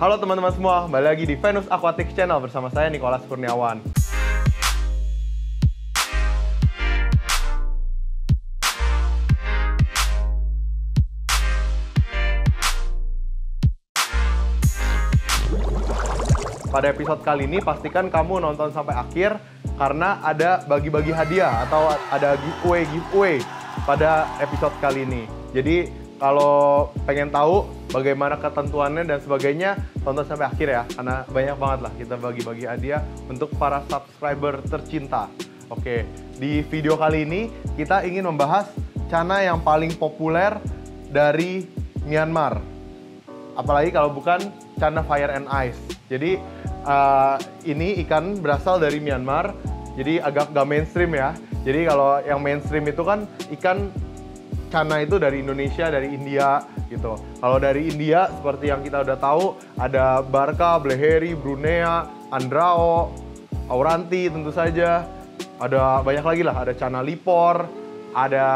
Halo teman-teman semua, kembali lagi di Venus Aquatics Channel bersama saya Nicholas Kurniawan. Pada episode kali ini pastikan kamu nonton sampai akhir karena ada bagi-bagi hadiah atau ada giveaway pada episode kali ini. Jadi kalau pengen tahu bagaimana ketentuannya dan sebagainya, tonton sampai akhir ya, karena banyak banget lah kita bagi-bagi hadiah untuk para subscriber tercinta. Oke, di video kali ini kita ingin membahas cana yang paling populer dari Myanmar. Apalagi kalau bukan cana Fire and Ice. Jadi ini ikan berasal dari Myanmar, jadi agak gak mainstream ya. Jadi kalau yang mainstream itu kan ikan cana itu dari Indonesia, dari India gitu. Kalau dari India seperti yang kita udah tahu ada Barca, Bleheri, Brunea, Andrao, Auranti tentu saja. Ada banyak lagi lah, ada cana Lipor, ada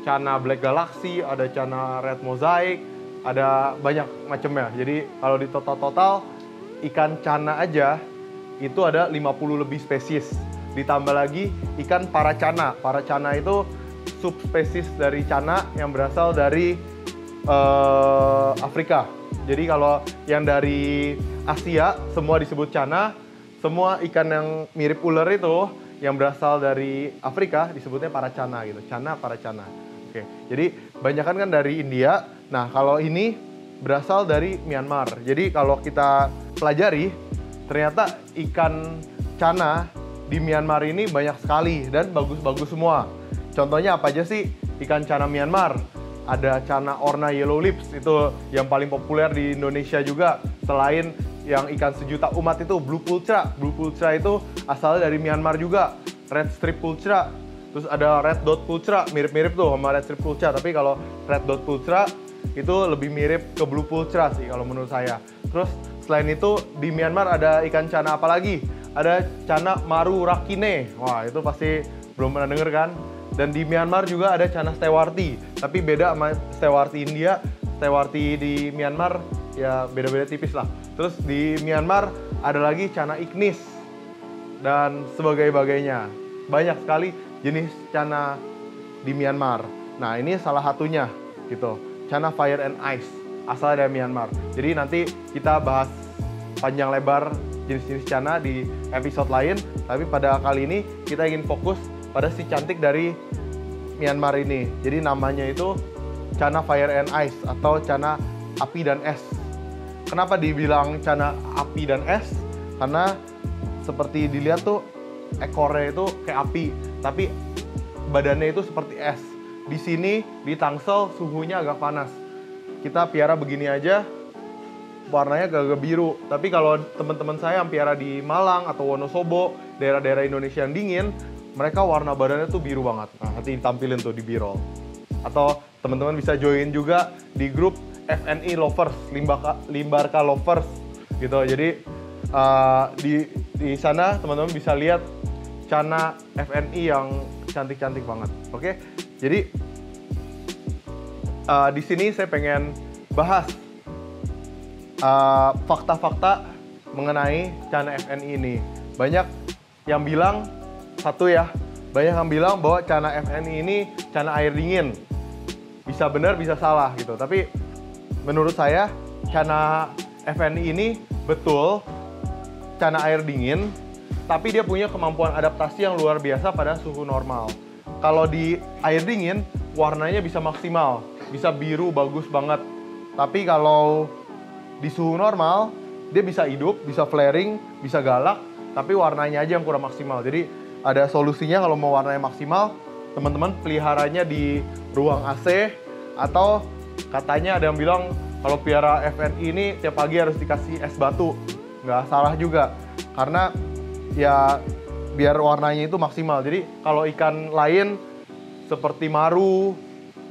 cana Black Galaxy, ada cana Red Mosaic, ada banyak macamnya. Jadi kalau di total ikan cana aja itu ada 50 lebih spesies. Ditambah lagi ikan paracana. Paracana itu subspesies dari cana yang berasal dari Afrika. Jadi kalau yang dari Asia semua disebut cana, semua ikan yang mirip ular itu yang berasal dari Afrika disebutnya paracana gitu. Cana, paracana. Oke. Jadi banyakan kan dari India. Nah, kalau ini berasal dari Myanmar. Jadi kalau kita pelajari ternyata ikan cana di Myanmar ini banyak sekali dan bagus-bagus semua. Contohnya apa aja sih ikan cana Myanmar? Ada cana Orna Yellow Lips, itu yang paling populer di Indonesia juga. Selain yang ikan sejuta umat itu Blue Pulchra. Blue Pulchra itu asalnya dari Myanmar juga. Red Strip Pulchra. Terus ada Red Dot Pulchra, mirip-mirip tuh sama Red Strip Pulchra. Tapi kalau Red Dot Pulchra itu lebih mirip ke Blue Pulchra sih kalau menurut saya. Terus selain itu di Myanmar ada ikan cana apa lagi? Ada cana Maru Rakine. Wah, itu pasti belum pernah denger kan? Dan di Myanmar juga ada cana Stewarti, tapi beda sama Stewarti India. Stewarti di Myanmar ya beda-beda tipis lah. Terus di Myanmar ada lagi cana Ignis dan sebagainya. Banyak sekali jenis cana di Myanmar. Nah, ini salah satunya gitu. Cana Fire and Ice asal dari Myanmar. Jadi nanti kita bahas panjang lebar jenis-jenis cana di episode lain. Tapi pada kali ini kita ingin fokus pada si cantik dari Myanmar ini. Jadi namanya itu cana Fire and Ice atau cana api dan es. Kenapa dibilang cana api dan es? Karena seperti dilihat tuh ekornya itu kayak api, tapi badannya itu seperti es. Di sini di Tangsel suhunya agak panas. Kita piara begini aja warnanya agak biru. Tapi kalau teman-teman saya yang piara di Malang atau Wonosobo, daerah-daerah Indonesia yang dingin, mereka warna badannya tuh biru banget. Nah, nanti tampilin tuh di B-roll. Atau teman-teman bisa join juga di grup FNI Lovers, Limbarka Lovers gitu. Jadi di sana teman-teman bisa lihat cana FNI yang cantik-cantik banget. Oke? Jadi di sini saya pengen bahas fakta-fakta mengenai cana FNI ini. Banyak yang bilang banyak yang bilang bahwa cana FNI ini cana air dingin. Bisa benar, bisa salah gitu. Tapi menurut saya cana FNI ini betul cana air dingin, tapi dia punya kemampuan adaptasi yang luar biasa pada suhu normal. Kalau di air dingin warnanya bisa maksimal, bisa biru bagus banget. Tapi kalau di suhu normal dia bisa hidup, bisa flaring, bisa galak, tapi warnanya aja yang kurang maksimal. Jadi ada solusinya kalau mau warnanya maksimal, teman-teman peliharanya di ruang AC, atau katanya ada yang bilang kalau piara FNI ini tiap pagi harus dikasih es batu. Nggak salah juga, karena ya biar warnanya itu maksimal. Jadi kalau ikan lain seperti maru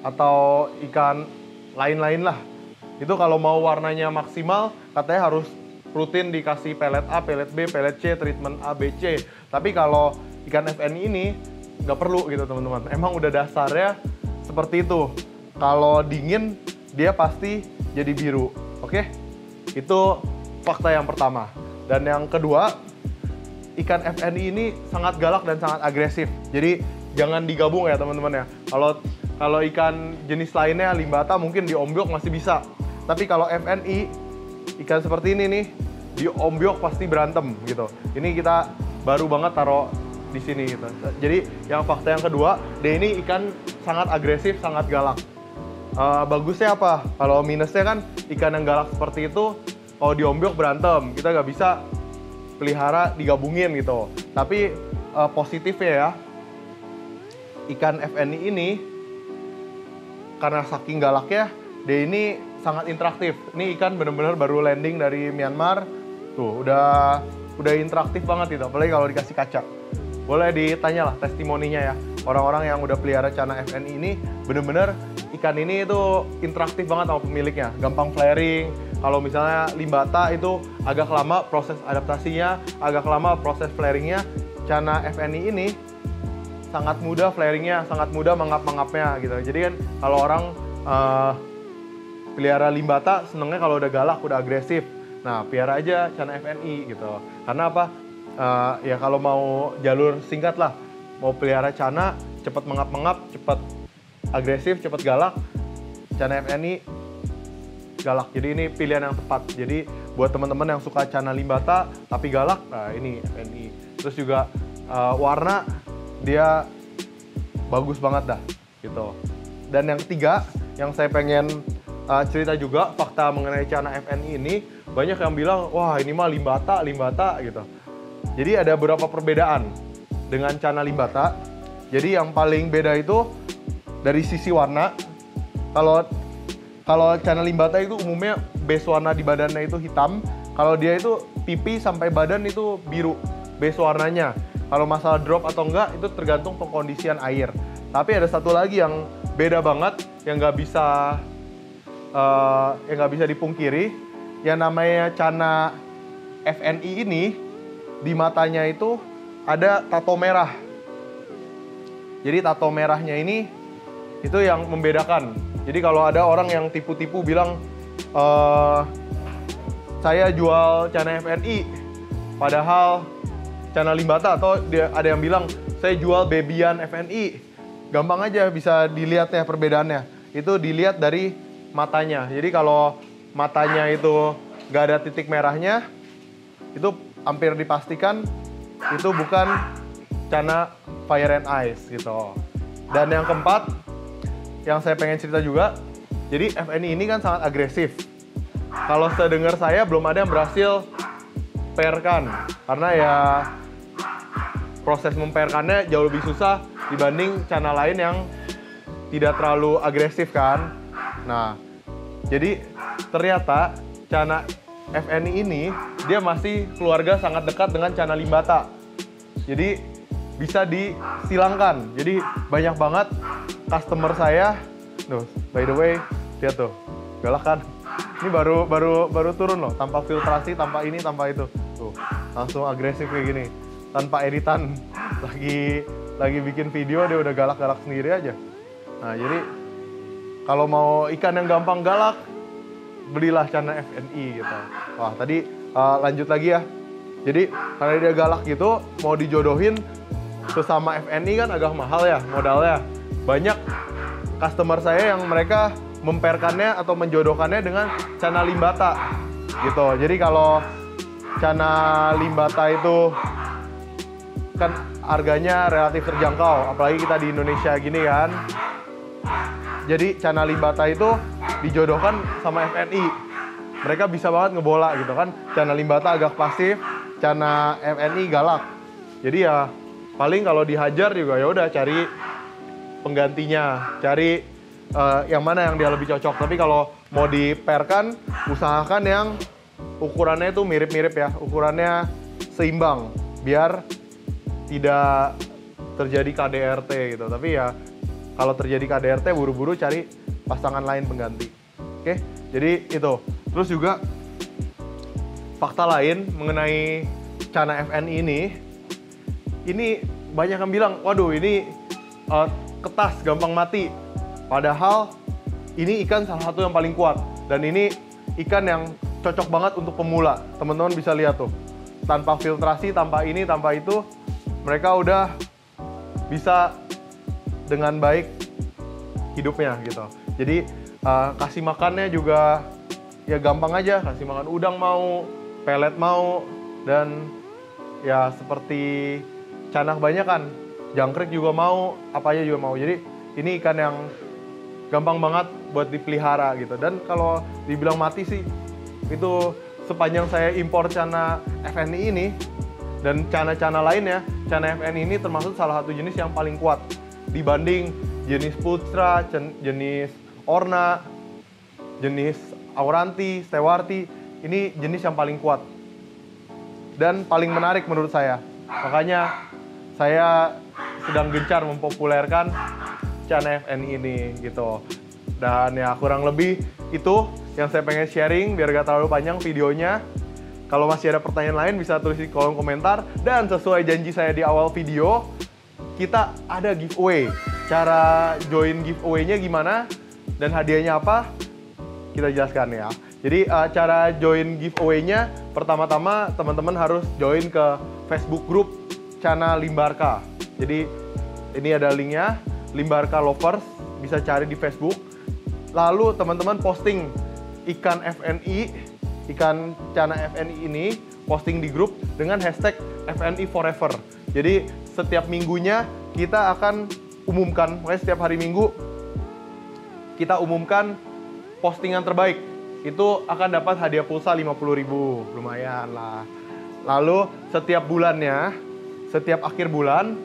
atau ikan lain-lain lah, itu kalau mau warnanya maksimal katanya harus rutin dikasih pelet A, pelet B, pelet C, treatment A, B, C. Tapi kalau ikan FNI ini nggak perlu gitu teman-teman. Emang udah dasarnya seperti itu. Kalau dingin dia pasti jadi biru. Oke? Itu fakta yang pertama. Dan yang kedua, ikan FNI ini sangat galak dan sangat agresif. Jadi jangan digabung ya teman-teman ya. Kalau ikan jenis lainnya limbata mungkin diombyok masih bisa. Tapi kalau FNI, ikan seperti ini nih, diombyok pasti berantem gitu. Ini kita baru banget taruh di sini gitu. Jadi yang fakta yang kedua, dia ini ikan sangat agresif, sangat galak. Bagusnya apa? Kalau minusnya kan ikan yang galak seperti itu, kalau diombyok berantem, kita nggak bisa pelihara digabungin gitu. Tapi positifnya ya, ikan FNI ini karena saking galaknya, dia ini sangat interaktif. Ini ikan bener-bener baru landing dari Myanmar, tuh udah interaktif banget gitu. Apalagi kalau dikasih kaca. Boleh ditanya lah testimoninya ya. Orang-orang yang udah pelihara Channa FNI ini bener-bener ikan ini itu interaktif banget sama pemiliknya. Gampang flaring. Kalau misalnya limbata itu agak lama proses adaptasinya, agak lama proses flaringnya. Channa FNI ini sangat mudah flaringnya, sangat mudah mengap-mengapnya gitu. Jadi kan kalau orang pelihara limbata senengnya kalau udah galak, udah agresif. Nah, pelihara aja Channa FNI gitu. Karena apa? Ya kalau mau jalur singkat lah, mau pelihara Channa cepat mengap-mengap, cepat agresif, cepat galak, Channa FNI galak. Jadi ini pilihan yang tepat. Jadi buat teman-teman yang suka Channa limbata tapi galak, nah ini FNI. Terus juga warna dia bagus banget dah gitu. Dan yang ketiga yang saya pengen cerita juga fakta mengenai Channa FNI ini, banyak yang bilang wah ini mah limbata gitu. Jadi ada beberapa perbedaan dengan Channa limbata. Jadi yang paling beda itu dari sisi warna. Kalau Channa limbata itu umumnya base warna di badannya itu hitam. Kalau dia itu pipi sampai badan itu biru base warnanya. Kalau masalah drop atau enggak itu tergantung pengkondisian air. Tapi ada satu lagi yang beda banget yang nggak bisa dipungkiri. Yang namanya Channa FNI ini di matanya itu ada tato merah. Jadi tato merahnya ini itu yang membedakan. Jadi kalau ada orang yang tipu-tipu bilang saya jual Channa FNI padahal Channa limbata, atau ada yang bilang saya jual babyan FNI, gampang aja bisa dilihat ya perbedaannya. Itu dilihat dari matanya. Jadi kalau matanya itu nggak ada titik merahnya, itu hampir dipastikan itu bukan Channa Fire and Ice gitu. Dan yang keempat, yang saya pengen cerita juga, jadi FNI ini kan sangat agresif. Kalau sedengar saya belum ada yang berhasil pairkan, karena ya proses mempairkannya jauh lebih susah dibanding Channa lain yang tidak terlalu agresif kan. Nah, jadi ternyata Channa FNI ini dia masih keluarga sangat dekat dengan Channa limbata. Jadi bisa disilangkan. Jadi banyak banget customer saya, tuh, by the way, lihat tuh, galak kan? Ini baru turun loh, tanpa filtrasi, tanpa ini, tanpa itu. Tuh, langsung agresif kayak gini. Tanpa editan. Lagi bikin video dia udah galak-galak sendiri aja. Nah, jadi kalau mau ikan yang gampang galak, belilah Channa FNI gitu. Wah, tadi lanjut lagi ya. Jadi karena dia galak gitu, mau dijodohin sesama FNI kan agak mahal ya modalnya. Banyak customer saya yang mereka memperkannya atau menjodohkannya dengan Channa limbata gitu. Jadi kalau Channa limbata itu kan harganya relatif terjangkau, apalagi kita di Indonesia gini kan. Jadi Channa limbata itu dijodohkan sama FNI. Mereka bisa banget ngebola gitu kan. Channa limbata agak pasif, Channa FNI galak. Jadi ya paling kalau dihajar juga ya udah cari penggantinya, cari yang mana yang dia lebih cocok. Tapi kalau mau dipairkan, usahakan yang ukurannya itu mirip-mirip ya, ukurannya seimbang biar tidak terjadi KDRT gitu. Tapi ya kalau terjadi KDRT buru-buru cari pasangan lain pengganti. Oke, jadi itu. Terus juga fakta lain mengenai Channa FNI ini banyak yang bilang, waduh ini ketas, gampang mati. Padahal ini ikan salah satu yang paling kuat. Dan ini ikan yang cocok banget untuk pemula. Teman-teman bisa lihat tuh, tanpa filtrasi, tanpa ini, tanpa itu, mereka udah bisa dengan baik hidupnya gitu. Jadi kasih makannya juga ya gampang aja, kasih makan udang mau, pelet mau, dan ya seperti cana kebanyakan, jangkrik juga mau, apa aja juga mau. Jadi ini ikan yang gampang banget buat dipelihara gitu. Dan kalau dibilang mati sih, itu sepanjang saya impor cana FNI ini dan cana-cana lainnya, cana FNI ini termasuk salah satu jenis yang paling kuat dibanding jenis Putra, jenis Orna, jenis Auranti, Stewarti. Ini jenis yang paling kuat dan paling menarik menurut saya. Makanya saya sedang gencar mempopulerkan cana FNI ini gitu. Dan ya kurang lebih itu yang saya pengen sharing biar gak terlalu panjang videonya. Kalau masih ada pertanyaan lain bisa tulis di kolom komentar. Dan sesuai janji saya di awal video, kita ada giveaway. Cara join giveaway-nya gimana dan hadiahnya apa, kita jelaskan ya. Jadi cara join giveaway-nya, pertama-tama teman-teman harus join ke Facebook group Cana Limbarka. Jadi ini ada linknya, Limbarka Lovers, bisa cari di Facebook. Lalu teman-teman posting ikan FNI, ikan cana FNI ini, posting di grup dengan hashtag FNI Forever. Jadi setiap minggunya kita akan umumkan, pokoknya setiap hari Minggu kita umumkan postingan terbaik. Itu akan dapat hadiah pulsa 50.000, lumayan lah. Lalu setiap bulannya, setiap akhir bulan,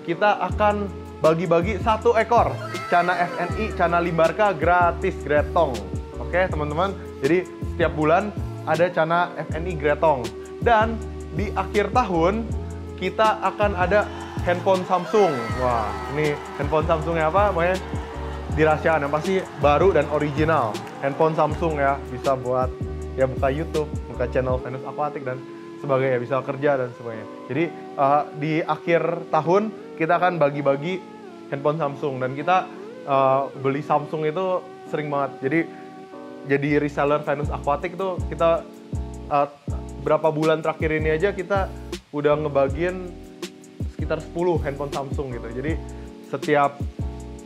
kita akan bagi-bagi 1 ekor cana FNI, cana Limbarka gratis, gretong. Oke teman-teman, jadi setiap bulan ada cana FNI gretong. Dan di akhir tahun, kita akan ada handphone Samsung. Wah, ini handphone Samsungnya apa? Pokoknya dirahasiakan, yang pasti baru dan original. Handphone Samsung ya, bisa buat ya buka YouTube, buka channel Venus Aquatic dan sebagainya, bisa kerja dan sebagainya. Jadi di akhir tahun kita akan bagi-bagi handphone Samsung dan kita beli Samsung itu sering banget. Jadi reseller Venus Aquatic tuh kita berapa bulan terakhir ini aja kita udah ngebagiin sekitar 10 handphone Samsung gitu. Jadi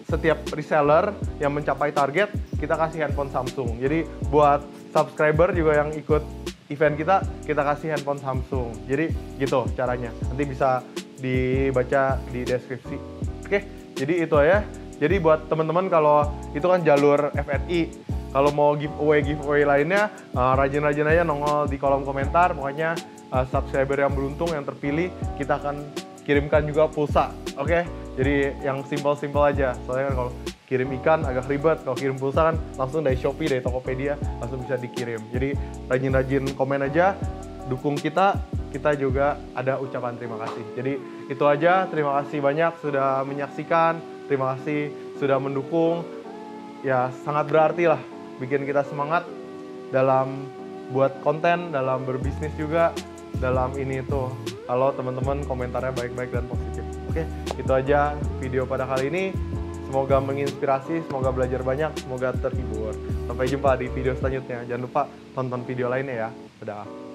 setiap reseller yang mencapai target, kita kasih handphone Samsung. Jadi buat subscriber juga yang ikut event kita kasih handphone Samsung. Jadi gitu caranya. Nanti bisa dibaca di deskripsi. Oke, jadi itu ya. Jadi buat teman-teman kalau itu kan jalur FNI, kalau mau giveaway lainnya, rajin-rajin aja nongol di kolom komentar. Pokoknya subscriber yang beruntung, yang terpilih, kita akan kirimkan juga pulsa. Oke, jadi yang simple-simple aja. Soalnya kan kalau kirim ikan agak ribet, kalau kirim pulsa kan langsung dari Shopee, dari Tokopedia, langsung bisa dikirim. Jadi rajin-rajin komen aja, dukung kita juga ada ucapan terima kasih. Jadi itu aja, terima kasih banyak sudah menyaksikan, terima kasih sudah mendukung. Ya sangat berarti lah, bikin kita semangat dalam buat konten, dalam berbisnis juga, dalam ini itu. Kalau teman-teman komentarnya baik-baik dan positif. Oke, itu aja video pada kali ini. Semoga menginspirasi, semoga belajar banyak, semoga terhibur. Sampai jumpa di video selanjutnya. Jangan lupa tonton video lainnya ya. Dadah.